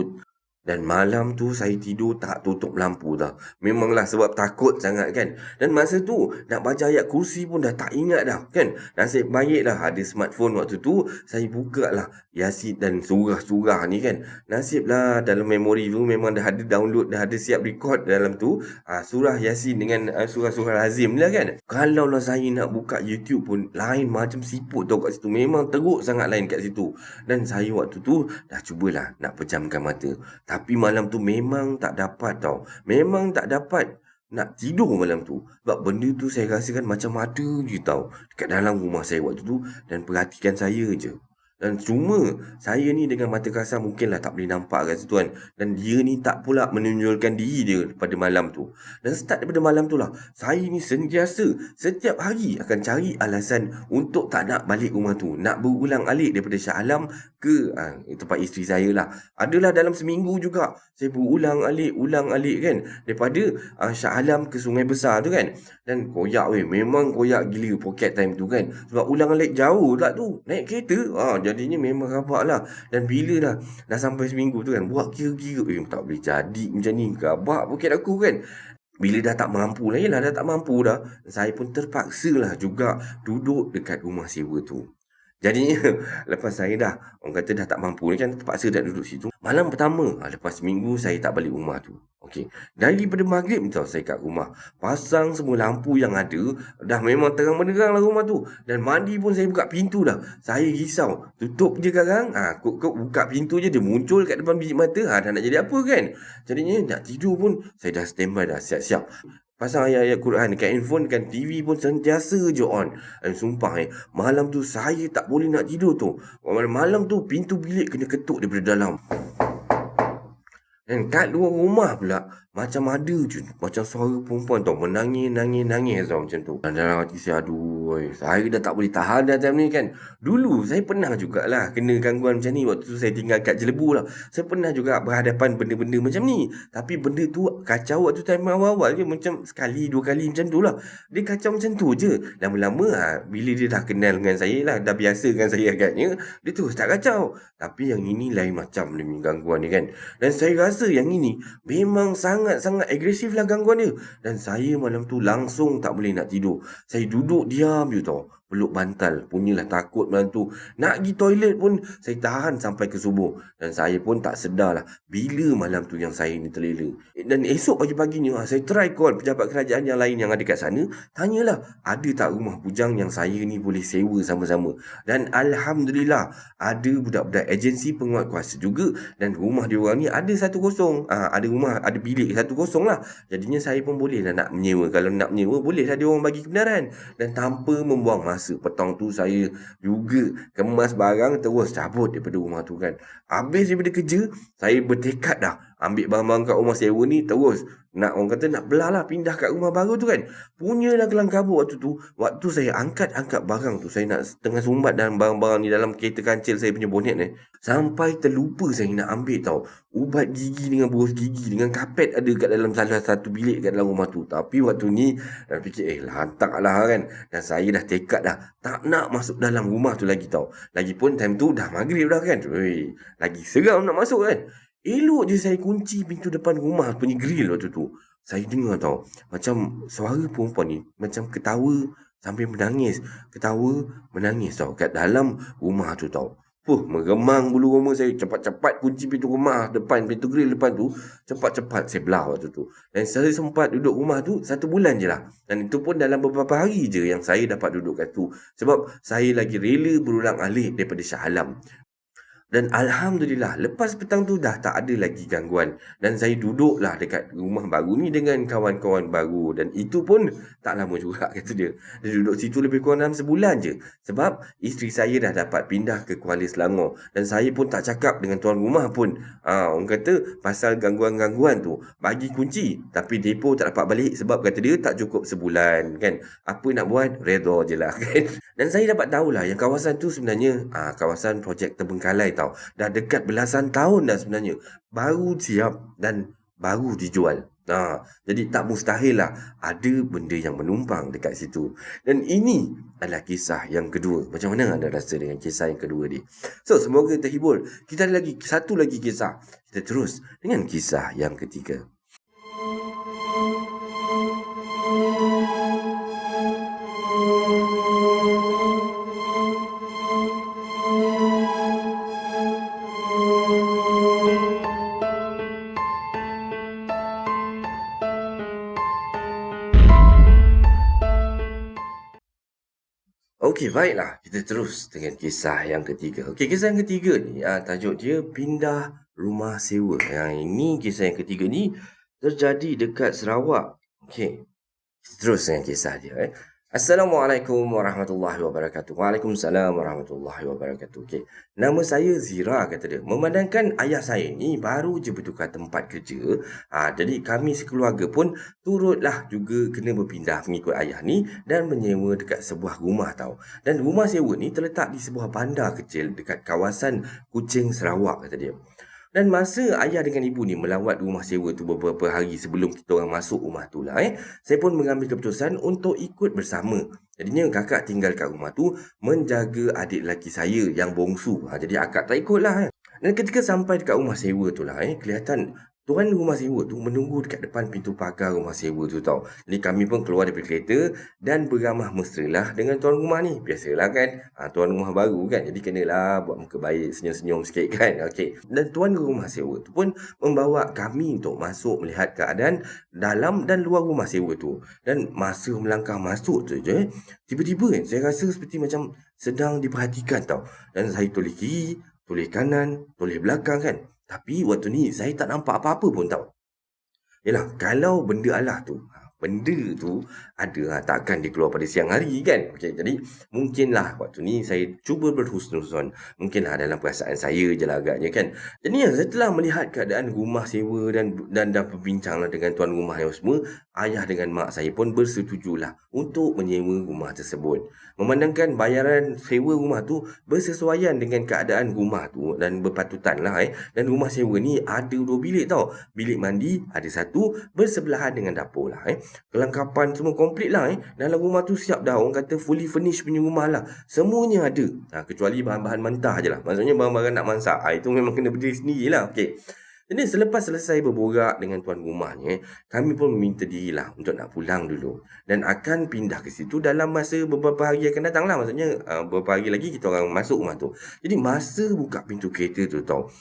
Dan malam tu saya tidur tak tutup lampu dah. Memanglah sebab takut sangat kan. Dan masa tu nak baca ayat kursi pun dah tak ingat dah kan. Nasib baiklah ada smartphone waktu tu. Saya buka lah Yasin dan surah-surah ni kan. Nasiblah dalam memori tu memang dah ada download, dah ada siap record dalam tu. Surah Yasin dengan surah-surah Azim lah kan. Kalau lah saya nak buka YouTube pun lain macam siput tau kat situ. Memang teruk sangat lain kat situ. Dan saya waktu tu dah cubalah nak pejamkan mata. Tapi malam tu memang tak dapat tau. Memang tak dapat nak tidur malam tu. Sebab benda tu saya rasakan macam ada je tau dekat dalam rumah saya waktu tu. Dan perhatikan saya je. Dan cuma saya ni dengan mata kasar mungkinlah tak boleh nampak kat situ kan. Dan dia ni tak pula menunjukkan diri dia pada malam tu. Dan start daripada malam tu lah, saya ni sentiasa setiap hari akan cari alasan untuk tak nak balik rumah tu. Nak berulang-alik daripada Shah Alam ke tempat isteri saya lah. Adalah dalam seminggu juga saya berulang-alik kan. Daripada Shah Alam ke Sungai Besar tu kan. Dan koyak weh, memang koyak gila pocket time tu kan. Sebab ulang-alik jauh tak tu, naik kereta. Jadinya memang rabak lah. Dan bila dah sampai seminggu tu kan, buat kira-kira tak boleh jadi macam ni, rabak poket aku kan. Bila dah tak mampu lah, yelah dah tak mampu dah, saya pun terpaksa lah juga duduk dekat rumah sewa tu. Jadinya lepas saya dah, orang kata dah tak mampu ni kan, terpaksa dah duduk situ. Malam pertama, lepas seminggu saya tak balik rumah tu. Okey, daripada maghrib tau saya kat rumah. Pasang semua lampu yang ada. Dah memang terang benderang lah rumah tu. Dan mandi pun saya buka pintu dah. Saya risau. Tutup je garang. Kok buka pintu je dia muncul kat depan biji mata. Dah nak jadi apa kan. Jadinya nak tidur pun saya dah standby dah. Siap-siap. Pasang ayat-ayat Quran dekat handphone kan, TV pun sentiasa je on. Dan sumpah malam tu saya tak boleh nak tidur tu. Malam tu pintu bilik kena ketuk daripada dalam. Dan kat luar rumah pula macam ada je macam suara perempuan tau menangis tau macam tu. Dan dalam hati saya saya dah tak boleh tahan dah time ni kan. Dulu saya pernah jugalah kena gangguan macam ni waktu tu saya tinggal kat Jelebu lah. Saya pernah juga berhadapan benda-benda macam ni. Tapi benda tu kacau waktu time awal-awal je, macam sekali dua kali macam tu lah. Dia kacau macam tu je. Lama-lama bila dia dah kenal dengan saya lah, dah biasa dengan saya agaknya, dia terus tak kacau. Tapi yang ini lain macam dia gangguan ni kan. Dan saya rasa yang ini memang sangat-sangat agresif lah gangguan dia. Dan saya malam tu langsung tak boleh nak tidur. Saya duduk diam je tau, peluk bantal. Punyalah takut malam tu. Nak pergi toilet pun saya tahan sampai ke subuh. Dan saya pun tak sedar lah bila malam tu yang saya ni terlena. Dan esok pagi-paginya saya try call pejabat kerajaan yang lain yang ada kat sana. Tanyalah ada tak rumah bujang yang saya ni boleh sewa sama-sama. Dan Alhamdulillah ada budak-budak agensi penguat kuasa juga. Dan rumah dia orang ni ada 1 kosong. Ada rumah, ada bilik 1 kosong lah. Jadinya saya pun boleh lah nak menyewa. Kalau nak menyewa boleh lah dia orang bagi kebenaran. Dan tanpa membuang masa, petang tu saya juga kemas barang terus cabut daripada rumah tu kan. Habis daripada kerja, saya bertekad dah ambil barang-barang kat rumah sewa ni terus nak, orang kata nak belah lah, pindah kat rumah baru tu kan. Punyalah kelang kabut waktu tu. Waktu saya angkat barang tu, saya nak tengah sumbat dalam barang-barang ni dalam kereta kancil saya punya bonet ni. Sampai terlupa saya nak ambil tau ubat gigi dengan burus gigi dengan kapet ada kat dalam salah satu bilik kat dalam rumah tu. Tapi waktu ni dah fikir lantak lah kan. Dan saya dah tekad dah tak nak masuk dalam rumah tu lagi tau. Lagipun time tu dah maghrib dah kan. Lagi seram nak masuk kan. Elok je saya kunci pintu depan rumah punya grill waktu tu. Saya dengar tau macam suara perempuan ni macam ketawa sambil menangis. Ketawa menangis tau kat dalam rumah tu tau. Meremang bulu roma saya. Cepat-cepat kunci pintu rumah depan, pintu grill depan tu. Cepat-cepat saya belah waktu tu. Dan saya sempat duduk rumah tu 1 bulan je lah. Dan itu pun dalam beberapa hari je yang saya dapat duduk kat tu. Sebab saya lagi rela berulang alik daripada Shah Alam. Dan alhamdulillah lepas petang tu dah tak ada lagi gangguan. Dan saya duduklah dekat rumah baru ni dengan kawan-kawan baru. Dan itu pun tak lama juga kata dia. Dia duduk situ lebih kurang dalam sebulan je. Sebab isteri saya dah dapat pindah ke Kuala Selangor. Dan saya pun tak cakap dengan tuan rumah pun. Orang kata pasal gangguan-gangguan tu. Bagi kunci. Tapi depo tak dapat balik sebab kata dia tak cukup sebulan kan. Apa nak buat? Redha je lah kan. Dan saya dapat tahulah yang kawasan tu sebenarnya kawasan projek terbengkalai tau. Dah dekat belasan tahun dah sebenarnya. Baru siap dan baru dijual. Jadi tak mustahil lah ada benda yang menumpang dekat situ. Dan ini adalah kisah yang kedua. Macam mana anda rasa dengan kisah yang kedua ni? So, semoga terhibur. Kita ada lagi satu lagi kisah. Kita terus dengan kisah yang ketiga. Okey, baiklah. Kita terus dengan kisah yang ketiga. Okey, kisah yang ketiga ni, tajuk dia pindah rumah sewa. Yang ini, kisah yang ketiga ni terjadi dekat Sarawak. Okey, kita terus dengan kisah dia. Assalamualaikum warahmatullahi wabarakatuh. Waalaikumsalam warahmatullahi wabarakatuh. Okey, nama saya Zira, kata dia. Memandangkan ayah saya ni baru je bertukar tempat kerja. Jadi kami sekeluarga pun turutlah juga kena berpindah mengikut ayah ni dan menyewa dekat sebuah rumah tau. Dan rumah sewa ni terletak di sebuah bandar kecil dekat kawasan Kuching, Sarawak, kata dia. Dan masa ayah dengan ibu ni melawat rumah sewa tu beberapa hari sebelum kita orang masuk rumah tu lah saya pun mengambil keputusan untuk ikut bersama. Jadinya kakak tinggal kat rumah tu menjaga adik lelaki saya yang bongsu. Jadi akak tak ikut lah. Dan ketika sampai dekat rumah sewa tu lah kelihatan tuan rumah sewa tu menunggu dekat depan pintu pagar rumah sewa tu tau. Jadi kami pun keluar daripada kereta dan beramah mesra lah dengan tuan rumah ni. Biasalah kan, tuan rumah baru kan. Jadi kenalah buat muka baik, senyum-senyum sikit kan. Okey. Dan tuan rumah sewa tu pun membawa kami untuk masuk melihat keadaan dalam dan luar rumah sewa tu. Dan masa melangkah masuk tu je, tiba-tiba saya rasa seperti macam sedang diperhatikan tau. Dan saya toleh kiri, toleh kanan, toleh belakang kan. Tapi waktu ni saya tak nampak apa-apa pun tau. Yalah, kalau benda Allah tu, benda tu ada takkan dia keluar pada siang hari kan. Okey, jadi mungkinlah waktu ni saya cuba berhusnuzon. Mungkinlah dalam perasaan saya je lah agaknya kan. Jadi saya telah melihat keadaan rumah sewa dan dah berbincanglah dengan tuan rumah yang semua. Ayah dengan mak saya pun bersetujulah untuk menyewa rumah tersebut. Memandangkan bayaran sewa rumah tu bersesuaian dengan keadaan rumah tu dan berpatutan lah Dan rumah sewa ni ada 2 bilik tau. Bilik mandi ada satu bersebelahan dengan dapur lah Kelengkapan semua komplit lah Dalam rumah tu siap dah. Orang kata fully furnished punya rumah lah. Semuanya ada. Kecuali bahan-bahan mentah je lah. Maksudnya bahan-bahan nak masak. Itu memang kena berdiri sendiri lah. Okey. Jadi selepas selesai berborak dengan tuan rumahnya, kami pun meminta dirilah untuk nak pulang dulu. Dan akan pindah ke situ dalam masa beberapa hari akan datang lah. Maksudnya beberapa hari lagi kita orang masuk rumah tu. Jadi masa buka pintu kereta tu tau,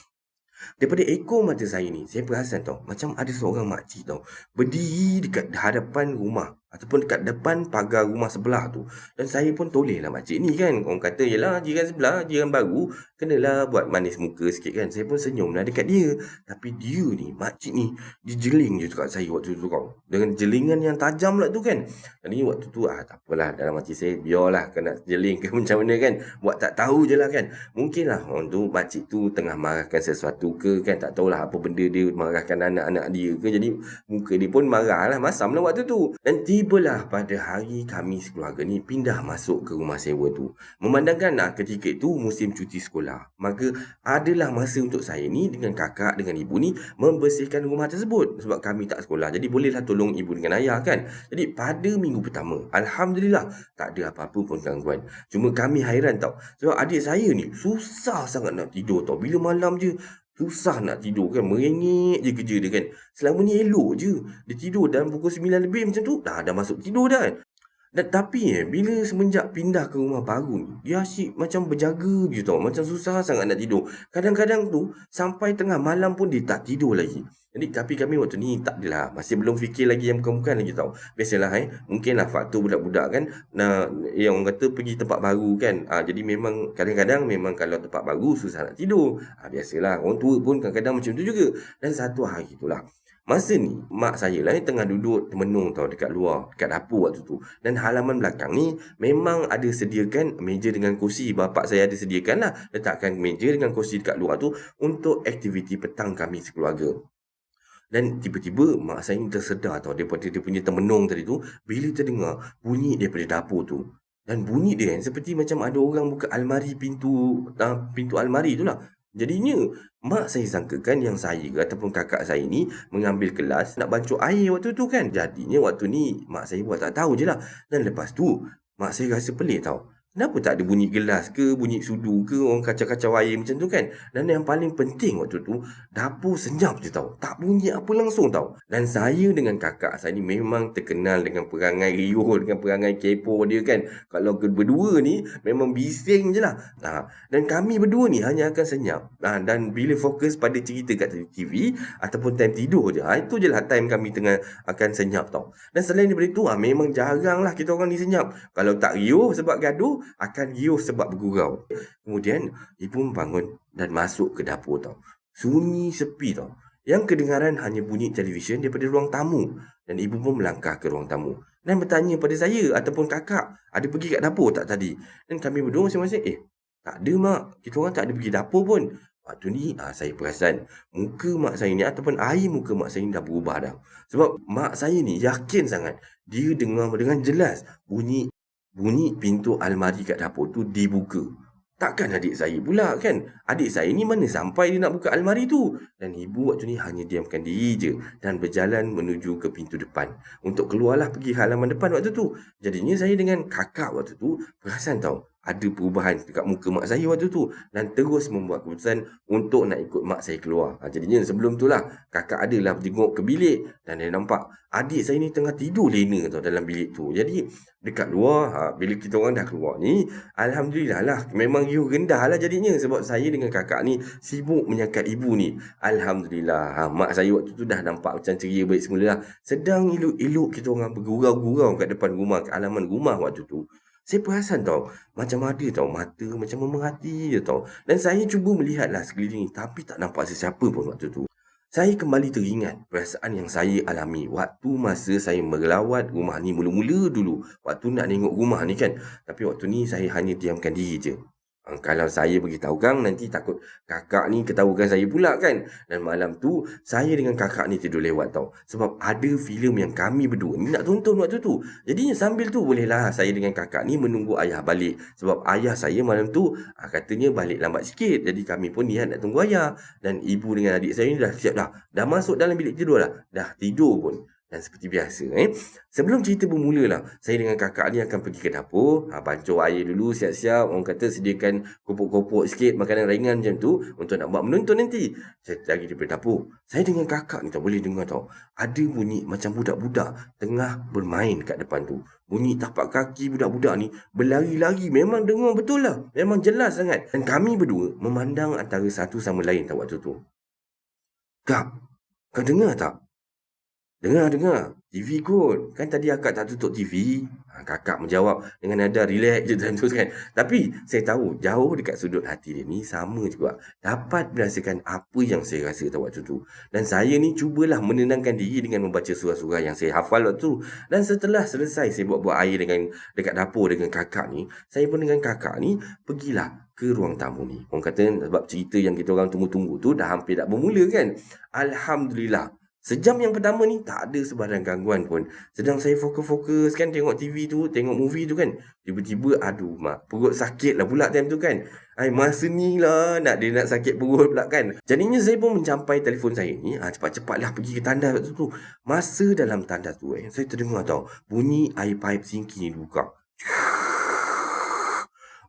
daripada ekor mata saya ni, saya perasan tau, macam ada seorang makcik tau, berdiri dekat hadapan rumah ataupun dekat depan pagar rumah sebelah tu. Dan saya pun toleh lah makcik ni kan. Orang kata, yelah jiran sebelah, jiran baru, kenalah buat manis muka sikit kan. Saya pun senyum lah dekat dia. Tapi dia ni, makcik ni, dia jeling je dekat saya waktu tu kau. Dengan jelingan yang tajam lah tu kan. Dan ni waktu tu, tak apalah, dalam hati saya, biarlah kena jeling ke macam mana kan. Buat tak tahu je lah kan. Mungkinlah orang tu, makcik tu tengah marahkan sesuatu ke kan. Tak tahulah apa benda dia marahkan anak-anak dia ke. Jadi, muka dia pun marah lah, masam lah waktu tu. Dan tibalah pada hari kami sekeluarga ni pindah masuk ke rumah sewa tu. Memandangkan ketika itu musim cuti sekolah, maka adalah masa untuk saya ni dengan kakak dengan ibu ni membersihkan rumah tersebut. Sebab kami tak sekolah, jadi bolehlah tolong ibu dengan ayah kan. Jadi pada minggu pertama, alhamdulillah tak ada apa-apa pun gangguan. Cuma kami hairan tau, sebab adik saya ni susah sangat nak tidur tau. Bila malam je susah nak tidur kan. Merengek je kerja dia kan. Selama ni elok je. Dia tidur dalam pukul 9 lebih macam tu. Dah masuk tidur dah kan. Dan tapi bila semenjak pindah ke rumah baru ni, dia asyik macam berjaga je tau. Macam susah sangat nak tidur. Kadang-kadang tu sampai tengah malam pun dia tak tidur lagi. Jadi tapi kami waktu ni tak adalah, masih belum fikir lagi yang bukan-bukan lagi tau. Biasalah mungkinlah faktor budak-budak kan, yang orang kata pergi tempat baru kan. Jadi memang kadang-kadang memang kalau tempat baru susah nak tidur. Biasalah orang tua pun kadang-kadang macam tu juga. Dan satu hari itulah, masa ni mak saya lah tengah duduk termenung tau dekat luar, dekat dapur waktu tu. Dan halaman belakang ni memang ada sediakan meja dengan kursi. Bapak saya ada sediakan lah, letakkan meja dengan kursi dekat luar tu untuk aktiviti petang kami sekeluarga. Dan tiba-tiba mak saya ni tersedar tau daripada dia punya termenung tadi tu, bila terdengar bunyi daripada dapur tu. Dan bunyi dia seperti macam ada orang buka almari, pintu almari tu lah. Jadinya mak saya sangkakan yang saya ataupun kakak saya ni mengambil kelas nak bancuh air waktu tu kan. Jadinya waktu ni mak saya buat tak tahu je lah. Dan lepas tu mak saya rasa pelik tau. Kenapa tak ada bunyi gelas ke, bunyi sudu ke, orang kacau-kacau air macam tu kan. Dan yang paling penting waktu tu, dapur senyap je tau. Tak bunyi apa langsung tau. Dan saya dengan kakak saya ni memang terkenal dengan perangai riuh, dengan perangai kepo dia kan. Kalau berdua ni memang bising je lah. Dan kami berdua ni hanya akan senyap. Dan bila fokus pada cerita kat TV ataupun time tidur je, itu je lah time kami tengah akan senyap tau. Dan selain daripada tu, memang jarang lah kita orang ni senyap. Kalau tak riuh sebab gaduh, akan riuh sebab bergurau. Kemudian ibu bangun dan masuk ke dapur tau. Sunyi sepi tau. Yang kedengaran hanya bunyi televisyen daripada ruang tamu. Dan ibu pun melangkah ke ruang tamu dan bertanya pada saya ataupun kakak, ada pergi kat dapur tak tadi? Dan kami berdua masing-masing, tak ada mak, kita orang tak ada pergi dapur pun. Waktu ni saya perasan muka mak saya ni ataupun air muka mak saya ni dah berubah dah. Sebab mak saya ni yakin sangat dia dengar dengan jelas bunyi pintu almari kat dapur tu dibuka. Takkan adik saya pula kan? Adik saya ni mana sampai dia nak buka almari tu? Dan ibu waktu ni hanya diamkan diri je dan berjalan menuju ke pintu depan. Untuk keluarlah pergi halaman depan waktu tu. Jadinya saya dengan kakak waktu tu perasan tau, ada perubahan dekat muka mak saya waktu tu. Dan terus membuat keputusan untuk nak ikut mak saya keluar. Jadinya sebelum tu lah, kakak adalah tengok ke bilik dan dia nampak adik saya ni tengah tidur lena tau dalam bilik tu. Jadi dekat luar, bila kita orang dah keluar ni, alhamdulillah lah, memang riuh rendah lah jadinya. Sebab saya dengan kakak ni sibuk menyakat ibu ni. Alhamdulillah, mak saya waktu tu dah nampak macam ceria balik semula lah. Sedang elok-elok kita orang bergurau-gurau kat depan rumah, kat halaman rumah waktu tu. Saya perasan tau, macam ada tau, mata macam memerhati je tau. Dan saya cuba melihatlah sekeliling ni, tapi tak nampak sesiapa pun waktu tu. Saya kembali teringat perasaan yang saya alami waktu masa saya melawat rumah ni mula-mula dulu. Waktu nak tengok rumah ni kan. Tapi waktu ni saya hanya diamkan diri je. Kalau saya beritahu kang, nanti takut kakak ni ketawakan saya pula kan. Dan malam tu, saya dengan kakak ni tidur lewat tau. Sebab ada filem yang kami berdua ni nak tonton waktu tu. Jadinya sambil tu bolehlah saya dengan kakak ni menunggu ayah balik. Sebab ayah saya malam tu katanya balik lambat sikit. Jadi kami pun niat nak tunggu ayah. Dan ibu dengan adik saya ni dah siap dah. Dah masuk dalam bilik tidur dah. Dah tidur pun. Dan seperti biasa sebelum cerita bermula lah, saya dengan kakak ni akan pergi ke dapur, bancuh air dulu, siap-siap, orang kata sediakan kopok-kopok sikit, makanan ringan macam tu untuk nak buat menonton nanti. Saya lagi daripada dapur, saya dengan kakak ni tak boleh dengar tau, ada bunyi macam budak-budak tengah bermain kat depan tu. Bunyi tapak kaki budak-budak ni berlari-lari, memang dengar betul lah, memang jelas sangat. Dan kami berdua memandang antara satu sama lain tau waktu tu. Kak, kau dengar tak? Dengar. TV kot. Kan tadi akak tak tutup TV. Kakak menjawab dengan nada relax je tu kan. Tapi saya tahu jauh dekat sudut hati dia ni sama juga. Dapat merasakan apa yang saya rasa waktu tu. Dan saya ni cubalah menenangkan diri dengan membaca surah-surah yang saya hafal waktu tu. Dan setelah selesai saya buat air dekat dapur dengan kakak ni, saya pun dengan kakak ni pergilah ke ruang tamu ni. Orang kata sebab cerita yang kita orang tunggu-tunggu tu dah hampir nak bermula kan. Alhamdulillah. Sejam yang pertama ni tak ada sebarang gangguan pun. Sedang saya fokus-fokus kan tengok TV tu, tengok movie tu kan. Tiba-tiba aduh mak, perut sakit lah pula time tu kan. Masa ni lah dia nak sakit perut pula kan. Jadinya saya pun mencampai telefon saya ni, cepat-cepatlah pergi ke tandas waktu tu. Masa dalam tandas tu saya terdengar tau bunyi air pipe sinki ni dibuka.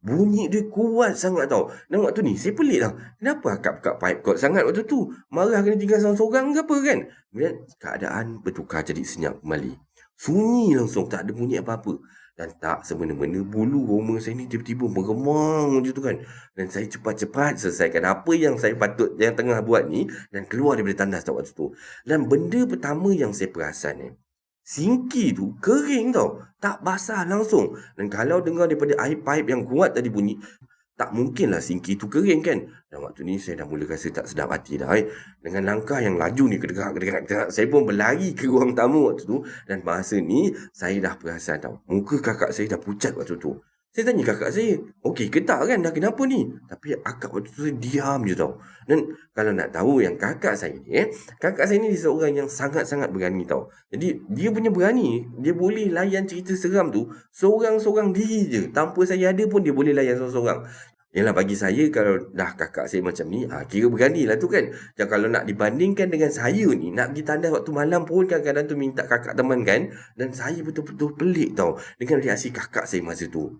Bunyi dia kuat sangat tau. Dan waktu ni saya pelik tau. Kenapa akak buka pipe kuat sangat waktu tu? Marah kena tinggal seorang-seorang ke apa kan? Kemudian keadaan bertukar jadi senyap kembali. Sunyi langsung, tak ada bunyi apa-apa. Dan tak semena-mena bulu roma saya ni tiba-tiba meremang macam tu kan. Dan saya cepat-cepat selesaikan apa yang saya yang tengah buat ni dan keluar daripada tandas tau waktu tu. Dan benda pertama yang saya perasan sinki tu kering tau. Tak basah langsung. Dan kalau dengar daripada air pipe yang kuat tadi bunyi, tak mungkinlah sinki tu kering kan. Dan waktu ni saya dah mula rasa tak sedap hati dah. Dengan langkah yang laju ni, kedegak, saya pun berlari ke ruang tamu waktu tu. Dan masa ni saya dah perasan tau, muka kakak saya dah pucat waktu tu. Saya tanya kakak saya, okey ke tak kan, dah kenapa ni? Tapi akak waktu tu diam je tau. Dan kalau nak tahu yang kakak saya ni seorang yang sangat-sangat berani tau. Jadi dia punya berani, dia boleh layan cerita seram tu seorang-seorang diri je. Tanpa saya ada pun dia boleh layan seorang-seorang. Yalah, bagi saya kalau dah kakak saya macam ni, kira berani lah tu kan. Dan kalau nak dibandingkan dengan saya ni, nak pergi tandas waktu malam pun kadang-kadang tu minta kakak temankan. Dan saya betul-betul pelik tau dengan reaksi kakak saya masa tu.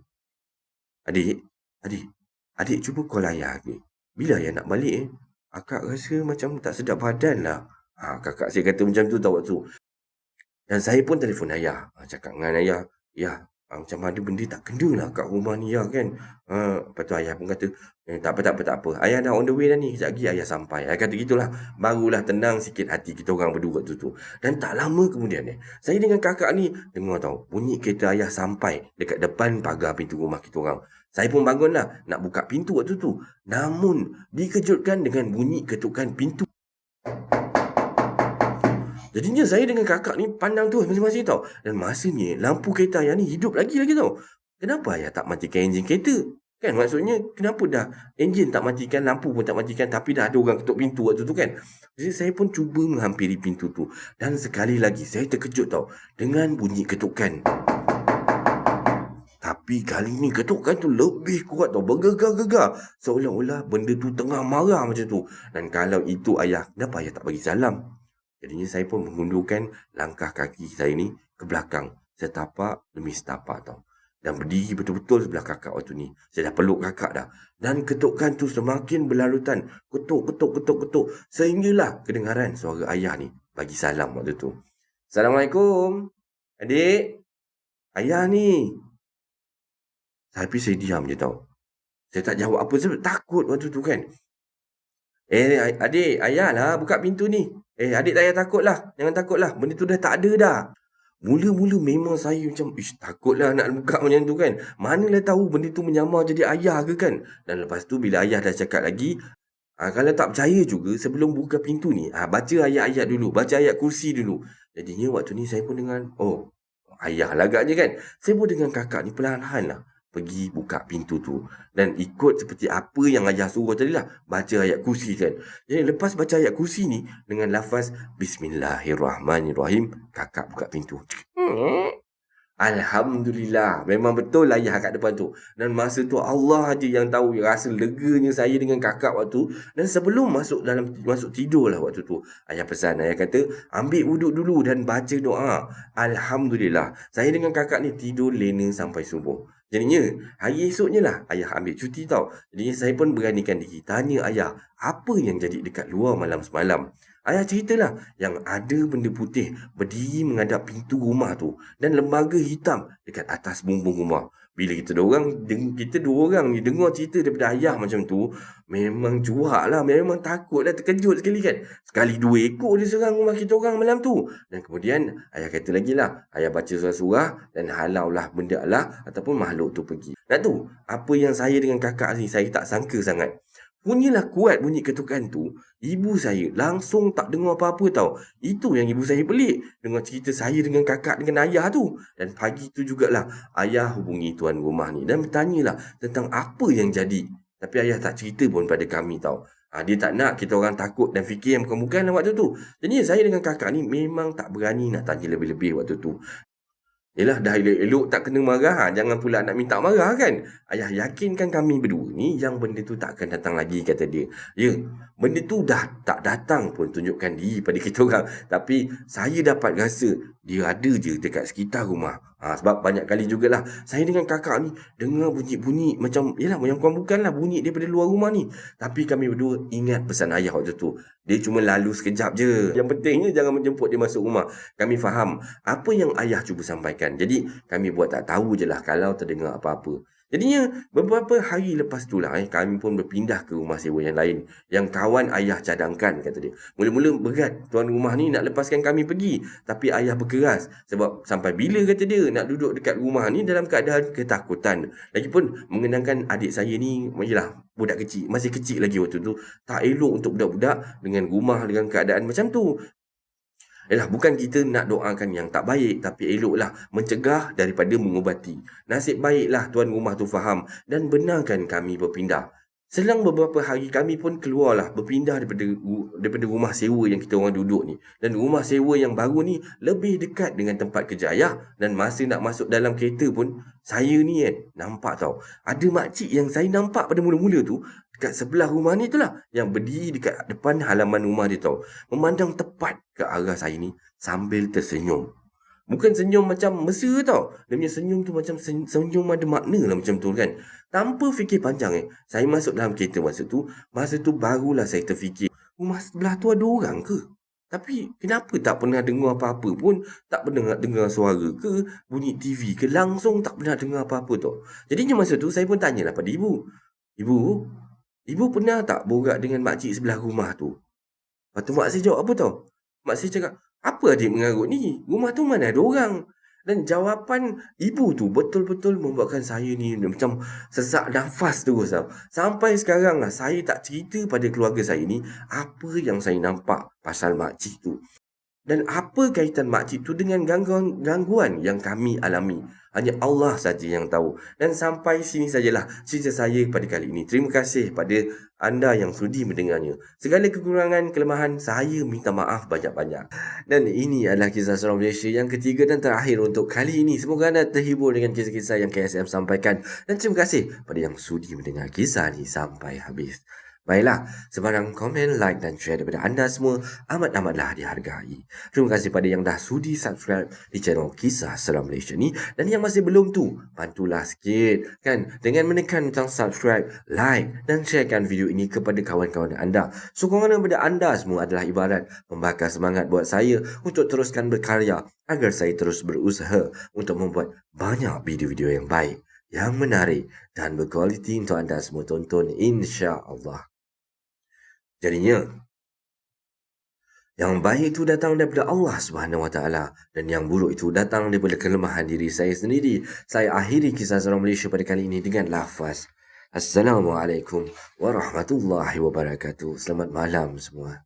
Adik cuba call ayah ni. Bila ayah nak balik akak rasa macam tak sedap badan lah. Kakak saya kata macam tu tau waktu tu. Dan saya pun telefon ayah. Cakap dengan ayah, ya, macam ada benda tak kena lah kat rumah ni ya kan. Lepas tu ayah pun kata, tak apa. Ayah dah on the way dah ni. Sekejap lagi ayah sampai. Ayah kata gitulah. Barulah tenang sikit hati kita orang berdua waktu tu. Dan tak lama kemudian saya dengan kakak ni dengar tau, bunyi kereta ayah sampai dekat depan pagar pintu rumah kita orang. Saya pun bangunlah nak buka pintu waktu tu. Namun dikejutkan dengan bunyi ketukan pintu. Jadinya saya dengan kakak ni pandang tu masing-masing tau. Dan masa ni lampu kereta ayah ni hidup lagi tau. Kenapa ayah tak matikan enjin kereta? Kan maksudnya kenapa dah enjin tak matikan, lampu pun tak matikan, tapi dah ada orang ketuk pintu waktu tu kan. Jadi saya pun cuba menghampiri pintu tu. Dan sekali lagi saya terkejut tau dengan bunyi ketukan. Tapi kali ni ketukan tu lebih kuat tau. Bergegar-gegar. Seolah-olah benda tu tengah marah macam tu. Dan kalau itu ayah, kenapa ayah tak bagi salam? Jadinya saya pun mengundurkan langkah kaki saya ni ke belakang. Setapak demi setapak tau. Dan berdiri betul-betul sebelah kakak waktu ni. Saya dah peluk kakak dah. Dan ketukan tu semakin berlarutan. Ketuk. Sehinggalah kedengaran suara ayah ni bagi salam waktu tu. Assalamualaikum. Adik. Ayah ni. Tapi saya diam je tau. Saya tak jawab apa sebab takut waktu tu kan. Adik, ayah lah buka pintu ni. Adik tak payah takut lah. Jangan takut lah. Benda tu dah tak ada dah. Mula-mula memang saya macam, takutlah nak buka macam tu kan. Manalah tahu benda tu menyamar jadi ayah ke kan. Dan lepas tu bila ayah dah cakap lagi, kalau tak percaya juga sebelum buka pintu ni, baca ayat-ayat dulu. Baca ayat kursi dulu. Jadinya waktu ni saya pun dengan, ayah lah agaknya kan. Saya pun dengan kakak ni perlahan-lahan lah pergi buka pintu tu. Dan ikut seperti apa yang ayah suruh tadi lah. Baca ayat kursi kan. Jadi lepas baca ayat kursi ni, dengan lafaz Bismillahirrahmanirrahim, kakak buka pintu. Alhamdulillah. Memang betul lah ayah kat depan tu. Dan masa tu Allah aja yang tahu rasa leganya saya dengan kakak waktu. Dan sebelum masuk tidur lah waktu tu, ayah pesan, ayah kata, ambil wuduk dulu dan baca doa. Alhamdulillah. Saya dengan kakak ni tidur lena sampai subuh. Jadinya hari esoknya lah ayah ambil cuti tau. Jadinya saya pun beranikan diri tanya ayah apa yang jadi dekat luar malam semalam. Ayah ceritalah yang ada benda putih berdiri menghadap pintu rumah tu dan lembaga hitam dekat atas bumbung rumah. Bila kita dua orang ni dengar cerita daripada ayah macam tu, memang juak lah, memang takut lah, terkejut sekali kan. Sekali 2 ekor dia serang rumah kita orang malam tu. Dan kemudian ayah kata lagi lah, ayah baca surah-surah dan halau lah benda lah ataupun makhluk tu pergi. Nak tahu apa yang saya dengan kakak ni saya tak sangka sangat. Punyalah kuat bunyi ketukan tu, ibu saya langsung tak dengar apa-apa tau. Itu yang ibu saya pelik. Dengar cerita saya dengan kakak dengan ayah tu. Dan pagi tu jugalah ayah hubungi tuan rumah ni dan bertanyalah tentang apa yang jadi. Tapi ayah tak cerita pun pada kami tau. Dia tak nak kita orang takut dan fikir yang bukan-bukan waktu tu. Jadi saya dengan kakak ni memang tak berani nak tanya lebih-lebih waktu tu. Yelah, dah elok-elok tak kena marah, jangan pula nak minta marah kan. Ayah yakinkan kami berdua ni yang benda tu tak akan datang lagi, kata dia. Ya, benda tu dah tak datang pun tunjukkan diri pada kita orang. Tapi saya dapat rasa dia ada je dekat sekitar rumah. Sebab banyak kali jugalah saya dengan kakak ni dengar bunyi-bunyi macam, yalah yang bukan-bukanlah bunyi daripada luar rumah ni. Tapi kami berdua ingat pesan ayah waktu tu. Dia cuma lalu sekejap je. Yang pentingnya jangan menjemput dia masuk rumah. Kami faham apa yang ayah cuba sampaikan. Jadi kami buat tak tahu je lah kalau terdengar apa-apa. Jadinya beberapa hari lepas tu lah kami pun berpindah ke rumah sewa yang lain. Yang kawan ayah cadangkan, kata dia. Mula-mula berat tuan rumah ni nak lepaskan kami pergi. Tapi ayah berkeras. Sebab sampai bila, kata dia, nak duduk dekat rumah ni dalam keadaan ketakutan. Lagipun mengenangkan adik saya ni, yalah, budak kecil. Masih kecil lagi waktu tu. Tak elok untuk budak-budak dengan rumah dengan keadaan macam tu. Yalah, bukan kita nak doakan yang tak baik, tapi eloklah mencegah daripada mengubati. Nasib baiklah tuan rumah tu faham dan benarkan kami berpindah. Selang beberapa hari kami pun keluarlah berpindah daripada rumah sewa yang kita orang duduk ni. Dan rumah sewa yang baru ni lebih dekat dengan tempat kerja ayah. Dan masa nak masuk dalam kereta pun, saya ni nampak tau. Ada makcik yang saya nampak pada mula-mula tu dekat sebelah rumah ni tu lah, yang berdiri dekat depan halaman rumah dia tau. Memandang tepat ke arah saya ni sambil tersenyum. Bukan senyum macam mesra tau. Dia punya senyum tu macam senyum ada makna lah macam tu kan. Tanpa fikir panjang saya masuk dalam kereta masa tu. Masa tu barulah saya terfikir, rumah sebelah tu ada orang ke? Tapi kenapa tak pernah dengar apa-apa pun? Tak pernah dengar suara ke, bunyi TV ke, langsung tak pernah dengar apa-apa tau. Jadinya masa tu saya pun tanyalah pada ibu. Ibu pernah tak borak dengan makcik sebelah rumah tu? Lepas tu mak saya jawab apa tau? Mak saya cakap, apa adik mengarut ni? Rumah tu mana ada orang? Dan jawapan ibu tu betul-betul membuatkan saya ni macam sesak nafas terus tau. Sampai sekarang lah saya tak cerita pada keluarga saya ni apa yang saya nampak pasal makcik tu. Dan apa kaitan makcik tu dengan gangguan yang kami alami? Hanya Allah saja yang tahu. Dan sampai sini sajalah cerita saya pada kali ini. Terima kasih pada anda yang sudi mendengarnya. Segala kekurangan, kelemahan, saya minta maaf banyak-banyak. Dan ini adalah kisah seram Malaysia yang ketiga dan terakhir untuk kali ini. Semoga anda terhibur dengan kisah-kisah yang KSM sampaikan. Dan terima kasih pada yang sudi mendengar kisah ini sampai habis. Baiklah, sebarang komen, like dan share daripada anda semua amat-amatlah dihargai. Terima kasih pada yang dah sudi subscribe di channel Kisah Seram Malaysia ni. Dan yang masih belum tu, bantulah sikit kan dengan menekan butang subscribe, like dan sharekan video ini kepada kawan-kawan anda. Sokongan daripada anda semua adalah ibarat membakar semangat buat saya untuk teruskan berkarya agar saya terus berusaha untuk membuat banyak video-video yang baik, yang menarik dan berkualiti untuk anda semua tonton, insya-Allah. Jadinya, yang baik itu datang daripada Allah Subhanahu Wa Taala dan yang buruk itu datang daripada kelemahan diri saya sendiri. Saya akhiri kisah seram Malaysia pada kali ini dengan lafaz Assalamualaikum warahmatullahi wabarakatuh. Selamat malam semua.